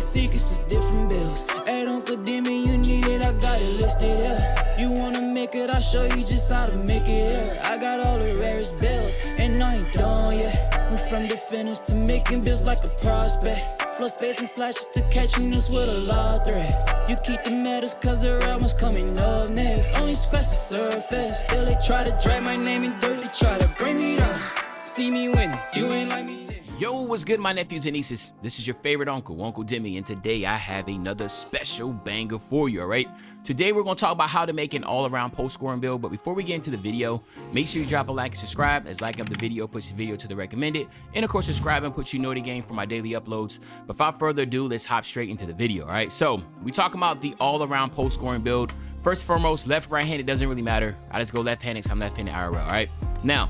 secrets of different bills. At Uncle Demi, you need it, I got it listed here. You wanna make it, I'll show you just how to make it here. I got all the rarest bills, and I ain't done yet. Went from the finish to making bills like a prospect. Flow space and slashes to catching us with a lot of threat. You keep the medals cause the right one's coming up next. Only scratch the surface. Still they try to drag my name in dirt. They try to bring me down. See me winning, you ain't like me. Yo, what's good, my nephews and nieces? This is your favorite uncle, Uncle Demi, and today I have another special banger for you, all right? Today we're going to talk about how to make an all-around post scoring build, but before we get into the video, make sure you drop a like and subscribe, as liking of the video puts the video to the recommended, and of course subscribing puts you notified for my daily uploads. But without further ado, let's hop straight into the video, all right? So we talking about the all-around post scoring build. First and foremost, left, right hand, it doesn't really matter. I just go left-handed because I'm left-handed IRL, all right? Now,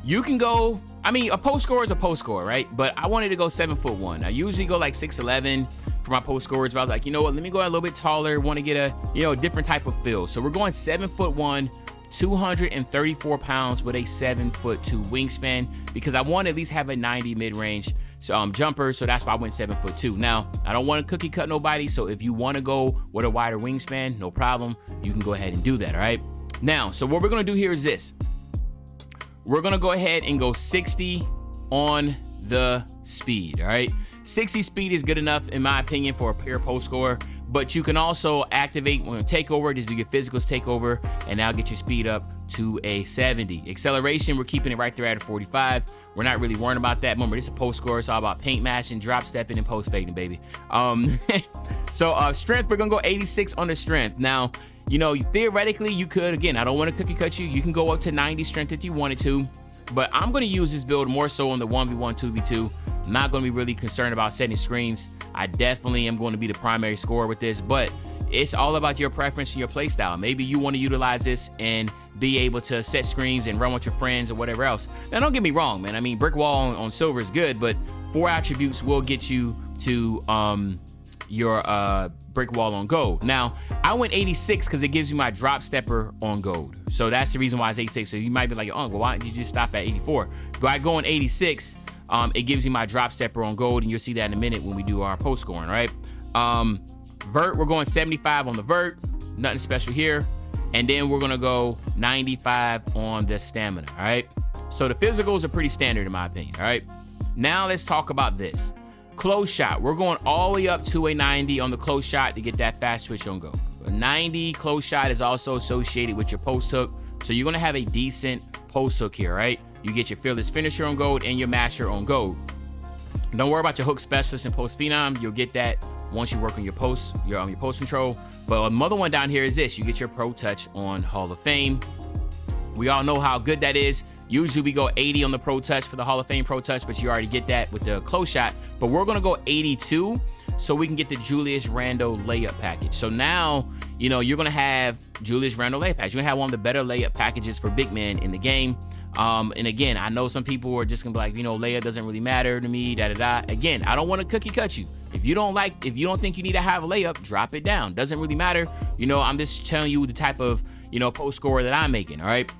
you can go, I mean, a post scorer is a post scorer, right? But I wanted to go 7'1". I usually go like 6'11" for my post scorers, but I was like, you know what? Let me go a little bit taller. Want to get a, different type of feel. So we're going 7'1", 234 pounds with a 7'2" wingspan because I want to at least have a 90 mid-range jumper. So that's why I went 7'2". Now, I don't want to cookie cut nobody. So if you want to go with a wider wingspan, no problem. You can go ahead and do that, all right? Now, so what we're going to do here is this. We're going to go ahead and go 60 on the speed, all right? 60 speed is good enough, in my opinion, for a pure post scorer, but you can also activate when takeover, just do your physicals takeover, and now get your speed up to a 70. Acceleration, we're keeping it right there at a 45. We're not really worrying about that. Remember, this is a post scorer. It's all about paint mashing, drop stepping, and post fading, baby. So strength, we're going to go 86 on the strength. Now, theoretically, you could, again, I don't want to cookie cut you. You can go up to 90 strength if you wanted to, but I'm going to use this build more so on the 1v1, 2v2. I'm not going to be really concerned about setting screens. I definitely am going to be the primary scorer with this, but it's all about your preference and your play style. Maybe you want to utilize this and be able to set screens and run with your friends or whatever else. Now, don't get me wrong, man. I mean, brick wall on silver is good, but 4 attributes will get you to your brick wall on gold. Now, I went 86 because it gives you my drop stepper on gold. So that's the reason why it's 86. So you might be like, oh, well, why didn't you just stop at 84? By going 86, it gives you my drop stepper on gold, and you'll see that in a minute when we do our post scoring, right? Vert, we're going 75 on the vert. Nothing special here. And then we're going to go 95 on the stamina, all right? So the physicals are pretty standard in my opinion, all right? Now let's talk about this. Close shot, we're going all the way up to a 90 on the close shot to get that fast switch on go. A 90 close shot is also associated with your post hook, so you're gonna have a decent post hook here, right? You get your fearless finisher on gold and your masher on gold. Don't worry about your hook specialist and post phenom. You'll get that once you work on your post, your post control. But another one down here is this: you get your pro touch on Hall of Fame. We all know how good that is. Usually we go 80 on the pro touch for the Hall of Fame pro touch, but you already get that with the close shot. But we're gonna go 82 so we can get the Julius Randle layup package. So now, you're gonna have Julius Randle layup package. You're gonna have one of the better layup packages for big men in the game. And again, I know some people are just gonna be like, layup doesn't really matter to me, da-da-da. Again, I don't wanna cookie cut you. If you don't think you need to have a layup, drop it down. Doesn't really matter. I'm just telling you the type of, post scorer that I'm making, all right?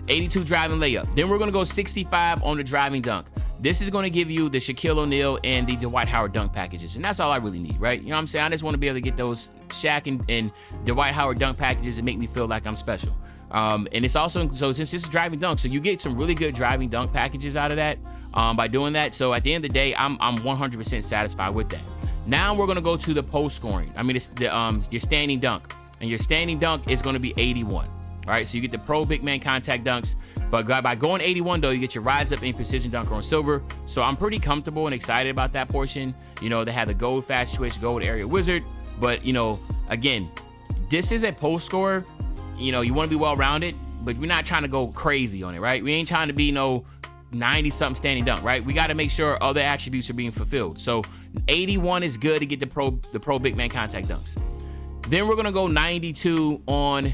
82 driving layup. Then we're going to go 65 on the driving dunk. This is going to give you the Shaquille O'Neal and the Dwight Howard dunk packages. And that's all I really need, right? You know what I'm saying? I just want to be able to get those Shaq and Dwight Howard dunk packages and make me feel like I'm special. And it's also, so since this is driving dunk, so you get some really good driving dunk packages out of that by doing that. So at the end of the day, I'm 100% satisfied with that. Now we're going to go to the post scoring. I mean, it's your standing dunk. And your standing dunk is going to be 81. All right, so you get the pro big man contact dunks, but by going 81 though, you get your rise up and precision dunker on silver. So I'm pretty comfortable and excited about that portion. They have the gold fast switch, gold area wizard, but again, this is a post scorer. You want to be well rounded, but we're not trying to go crazy on it, right? We ain't trying to be 90 something standing dunk, right? We got to make sure other attributes are being fulfilled. So 81 is good to get the pro big man contact dunks. Then we're gonna go 92 on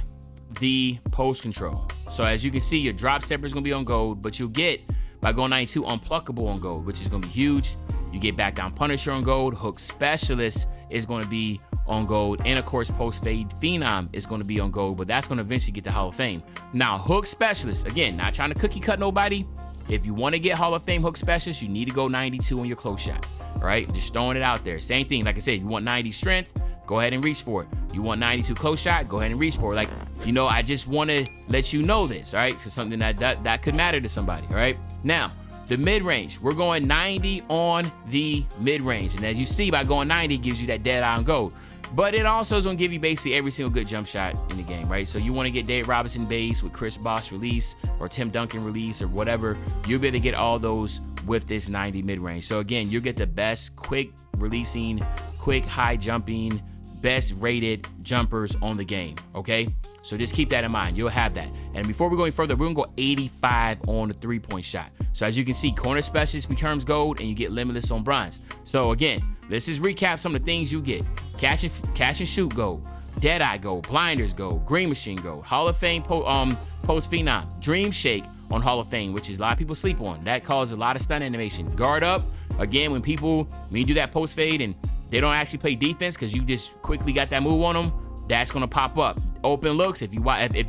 the post control. So as you can see, your drop stepper is going to be on gold, but you'll get, by going 92, unpluckable on gold, which is going to be huge. You get back down punisher on gold. Hook specialist is going to be on gold, and of course post fade phenom is going to be on gold, but that's going to eventually get to Hall of Fame. Now hook specialist, again, not trying to cookie cut nobody, if you want to get Hall of Fame hook specialist, you need to go 92 on your close shot. All right, just throwing it out there. Same thing, like I said, you want 90 strength, go ahead and reach for it. You want 92 close shot, go ahead and reach for it. Like, you know, I just want to let you know this, all right? So something that could matter to somebody, all right? Now, the mid-range, we're going 90 on the mid-range. And as you see, by going 90, it gives you that dead eye on gold. But it also is going to give you basically every single good jump shot in the game, right? So you want to get Dave Robinson base with Chris Bosh release or Tim Duncan release or whatever. You'll be able to get all those with this 90 mid-range. So again, you'll get the best quick releasing, quick high jumping, best rated jumpers on the game, okay? So just keep that in mind. You'll have that. And before we go any further, we're gonna go 85 on the three-point shot. So as you can see, corner specialist becomes gold and you get limitless on bronze. So again, let's just recap some of the things you get. Catch and shoot gold, dead eye gold, blinders gold, green machine gold, Hall of Fame post phenom, dream shake on Hall of Fame, which is a lot of people sleep on. That causes a lot of stun animation. Guard up, again, when you do that post fade and they don't actually play defense because you just quickly got that move on them, that's gonna pop up. Open looks, if you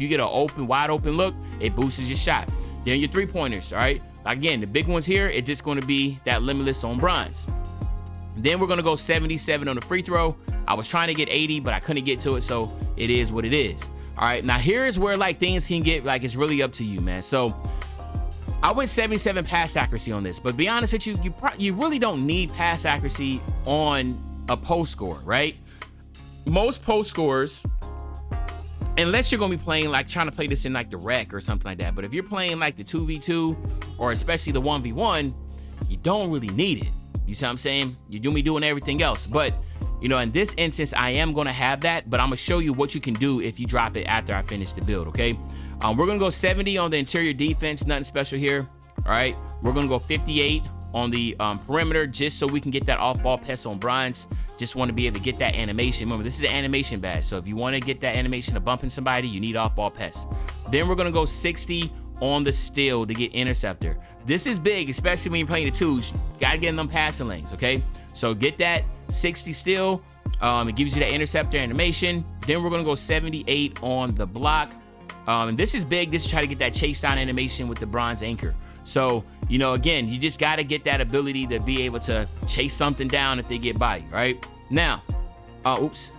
get an wide open look, it boosts your shot. Then your three-pointers, all right? Again, the big ones here, it's just gonna be that limitless on bronze. Then we're gonna go 77 on the free throw. I was trying to get 80, but I couldn't get to it, so it is what it is. All right, now here's where like things can get, like it's really up to you, man. So I went 77 pass accuracy on this, but to be honest with you, you really don't need pass accuracy on a post score, right? Most post scores, unless you're gonna be playing like trying to play this in like the rec or something like that, but if you're playing like the 2v2 or especially the 1v1, you don't really need it. You see what I'm saying? You're gonna be doing everything else. But you know, in this instance, I am gonna have that, but I'm gonna show you what you can do if you drop it after I finish the build, okay? We're gonna go 70 on the interior defense, nothing special here, all right? We're gonna go 58 on the perimeter just so we can get that off-ball pass on bronze. Just want to be able to get that animation. Remember, this is an animation badge, so if you want to get that animation of bumping somebody, you need off-ball pass. Then we're gonna go 60 on the steal to get interceptor. This is big, especially when you're playing the twos. Gotta get in them passing lanes, okay? So get that 60 steal. It gives you that interceptor animation. Then we're gonna go 78 on the block. And this is big. This is try to get that chase down animation with the bronze anchor. So, you know, again, you just got to get that ability to be able to chase something down if they get by you, right? Now, oops.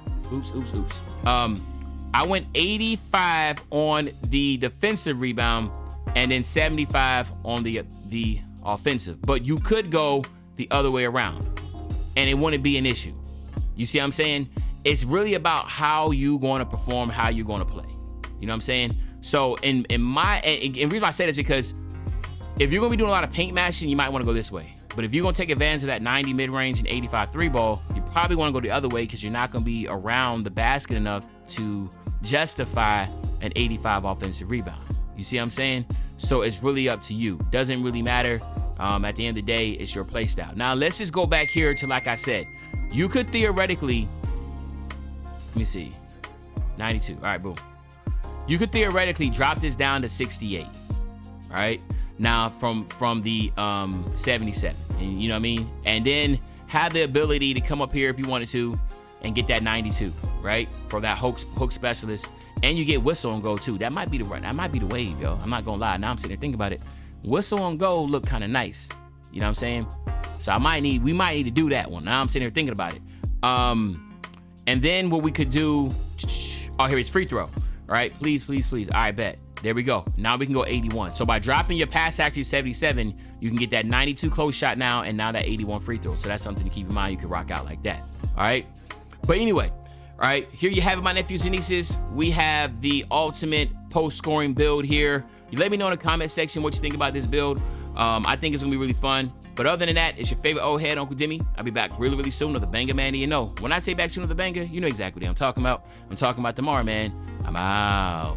I went 85 on the defensive rebound and then 75 on the offensive. But you could go the other way around and it wouldn't be an issue. You see what I'm saying? It's really about how you going to perform, how you going to play. You know what I'm saying? So and the reason why I say this is because if you're gonna be doing a lot of paint matching, you might want to go this way. But if you're gonna take advantage of that 90 mid-range and 85 three ball, you probably want to go the other way because you're not gonna be around the basket enough to justify an 85 offensive rebound. You see what I'm saying? So it's really up to you. Doesn't really matter. At the end of the day, it's your play style. Now let's just go back here to, like I said, you could theoretically, let me see, 92. All right, boom. You could theoretically drop this down to 68. All right. Now from the 77, and you know what I mean, and then have the ability to come up here if you wanted to and get that 92, right, for that hook specialist, and you get whistle on go too. That might be the wave, yo. I'm not gonna lie. Now I'm sitting there thinking about it. Whistle on go look kind of nice. You know what I'm saying? So we might need to do that one. Now I'm sitting here thinking about it. And then what we could do, oh, here it's free throw. All right, please. All right, bet. There we go. Now we can go 81. So by dropping your pass accuracy 77, you can get that 92 close shot now, and now that 81 free throw. So that's something to keep in mind. You can rock out like that. All right. But anyway, all right, here you have it, my nephews and nieces. We have the ultimate post-scoring build here. You let me know in the comment section what you think about this build. I think it's gonna be really fun. But other than that, it's your favorite old head, Uncle Demi. I'll be back really, really soon with a banger, man. You know, when I say back soon with a banger, you know exactly what I'm talking about. I'm talking about tomorrow, man. I'm out.